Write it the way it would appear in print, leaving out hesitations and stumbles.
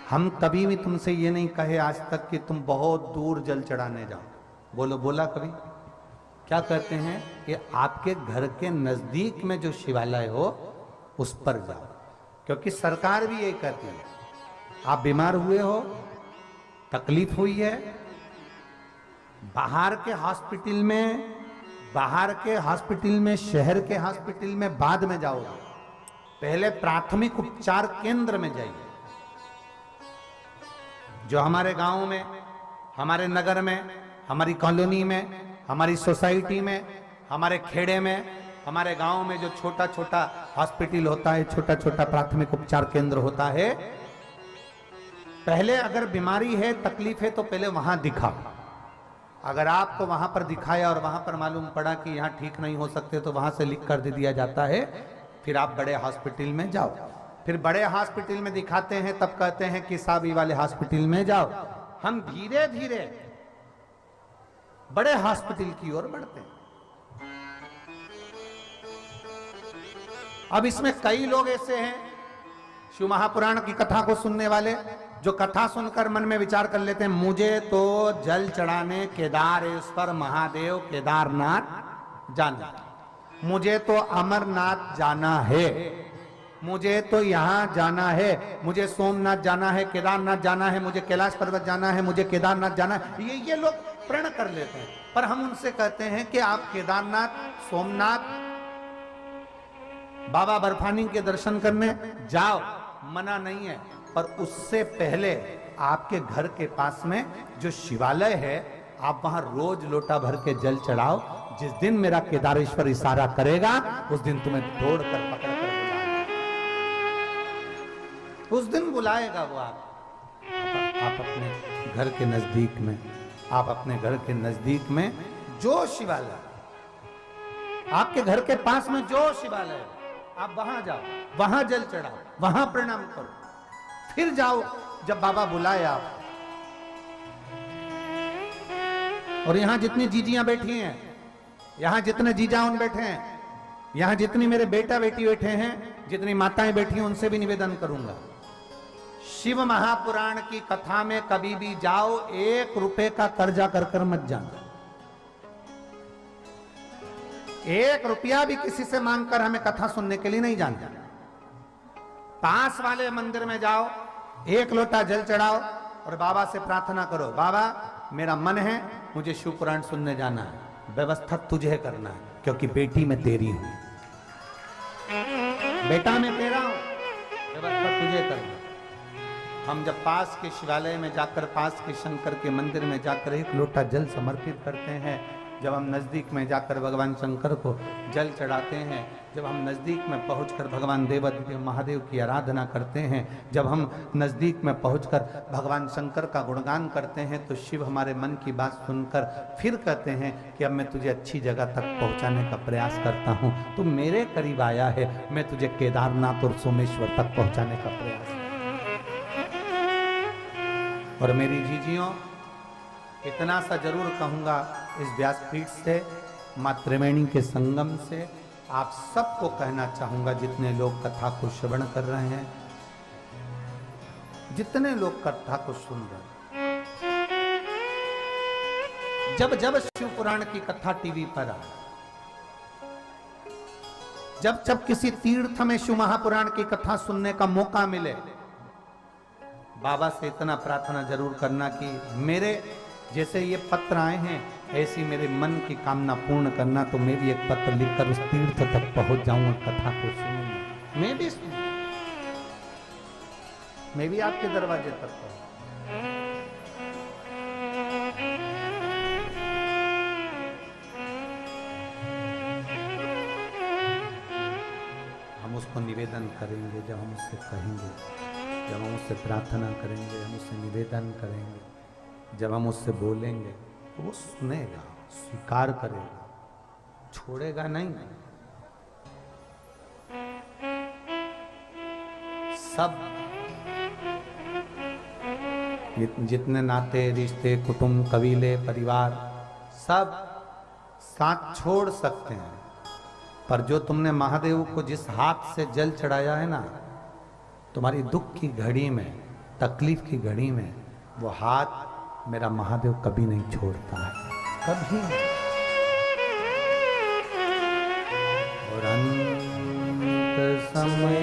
हम कभी भी तुमसे ये नहीं कहे आज तक कि तुम बहुत दूर जल चढ़ाने जाओ। बोलो, बोला कभी? क्या कहते हैं कि आपके घर के नजदीक में जो शिवालय हो उस पर जाओ, क्योंकि सरकार भी यही कहती है। आप बीमार हुए हो, तकलीफ हुई है, बाहर के हॉस्पिटल में, शहर के हॉस्पिटल में बाद में जाओगे, पहले प्राथमिक उपचार केंद्र में जाइए। जो हमारे गांव में, हमारे नगर में, हमारी कॉलोनी में, हमारी सोसाइटी में, हमारे खेड़े में, हमारे गांव में जो छोटा छोटा हॉस्पिटल होता है, छोटा छोटा प्राथमिक उपचार केंद्र होता है, पहले अगर बीमारी है, तकलीफ है, तो पहले वहां दिखाओ। अगर आपको वहां पर दिखाया और वहां पर मालूम पड़ा कि यहां ठीक नहीं हो सकते, तो वहां से लिख कर दे दिया जाता है, फिर आप बड़े हॉस्पिटल में जाओ। फिर बड़े हॉस्पिटल में दिखाते हैं, तब कहते हैं कि साहब ये वाले हॉस्पिटल में जाओ। हम धीरे धीरे बड़े हॉस्पिटल की ओर बढ़ते हैं। अब इसमें कई लोग ऐसे हैं, शिव महापुराण की कथा को सुनने वाले, जो कथा सुनकर मन में विचार कर लेते हैं, मुझे तो जल चढ़ाने केदारेश्वर महादेव केदारनाथ जाना, मुझे तो अमरनाथ जाना है, मुझे तो यहां जाना है, मुझे सोमनाथ जाना है, केदारनाथ जाना है, मुझे कैलाश पर्वत जाना है, मुझे केदारनाथ जाना है। ये लोग प्रण कर लेते हैं। पर हम उनसे कहते हैं कि आप केदारनाथ, सोमनाथ, बाबा बर्फानी के दर्शन करने जाओ, मना नहीं है। पर उससे पहले आपके घर के पास में जो शिवालय है, आप वहां रोज लोटा भर के जल चढ़ाओ। जिस दिन मेरा केदारेश्वर इशारा करेगा, उस दिन तुम्हें दौड़ कर पकड़ कर बुलाएगा, उस दिन बुलाएगा वो। आप अपने घर के नजदीक में, आप अपने घर के नजदीक में जो शिवालय, आपके घर के पास में जो शिवालय, आप वहां जाओ, वहां जल चढ़ाओ, वहां प्रणाम करो, फिर जाओ जब बाबा बुलाए आप। और यहां जितनी जीजियां बैठी हैं, यहां जितने जीजाउन बैठे हैं, यहां जितनी मेरे बेटा बेटी बैठे हैं, जितनी माताएं बैठी हैं, उनसे भी निवेदन करूंगा, शिव महापुराण की कथा में कभी भी जाओ, 1 रुपए का कर्जा कर कर मत जाना। 1 रुपया भी किसी से मांगकर हमें कथा सुनने के लिए नहीं जाना। पास वाले मंदिर में जाओ, 1 लोटा जल चढ़ाओ और बाबा से प्रार्थना करो, बाबा मेरा मन है, मुझे शिव पुराण सुनने जाना है, व्यवस्था तुझे करना है, क्योंकि बेटी मैं तेरी हूं, बेटा मैं तेरा हूं, व्यवस्था तुझे करना। हम जब पास के शिवालय में जाकर, पास के शंकर के मंदिर में जाकर 1 लोटा जल समर्पित करते हैं, जब हम नजदीक में जाकर भगवान शंकर को जल चढ़ाते हैं, जब हम नजदीक में पहुंचकर भगवान देवादिदेव महादेव की आराधना करते हैं, जब हम नजदीक में पहुंचकर भगवान शंकर का गुणगान करते हैं, तो शिव हमारे मन की बात सुनकर फिर कहते हैं कि अब मैं तुझे अच्छी जगह तक पहुंचाने का प्रयास करता हूं, तू मेरे करीब आया है, मैं तुझे केदारनाथ और सोमेश्वर तक पहुंचाने का प्रयास। और मेरी जीजियों, इतना सा जरूर कहूंगा इस व्यासपीठ से, मां त्रिवेणी के संगम से आप सबको कहना चाहूंगा, जितने लोग कथा को श्रवण कर रहे हैं, जितने लोग कथा को सुन रहे हैं, जब जब शिव पुराण की कथा टीवी पर आए, जब जब किसी तीर्थ में शिव महापुराण की कथा सुनने का मौका मिले, बाबा से इतना प्रार्थना जरूर करना कि मेरे जैसे ये पत्र आए हैं, ऐसी मेरे मन की कामना पूर्ण करना, तो मैं भी एक पत्र लिखकर उस तीर्थ तक पहुंच जाऊंगा, कथा को सुनूंगा, मैं भी सुनूंगा, मैं भी आपके दरवाजे तक पहुंच। हम उसको निवेदन करेंगे, जब हम उससे कहेंगे, जब हम उससे प्रार्थना करेंगे, हम उससे निवेदन करेंगे, जब हम उससे बोलेंगे, तो वो सुनेगा, स्वीकार करेगा, छोड़ेगा नहीं। सब जितने नाते, रिश्ते, कुटुंब, कबीले, परिवार, सब साथ छोड़ सकते हैं, पर जो तुमने महादेव को जिस हाथ से जल चढ़ाया है ना, तुम्हारी दुख की घड़ी में तकलीफ की घड़ी में वो हाथ मेरा महादेव कभी नहीं छोड़ता है, कभी नहीं। और अंत समय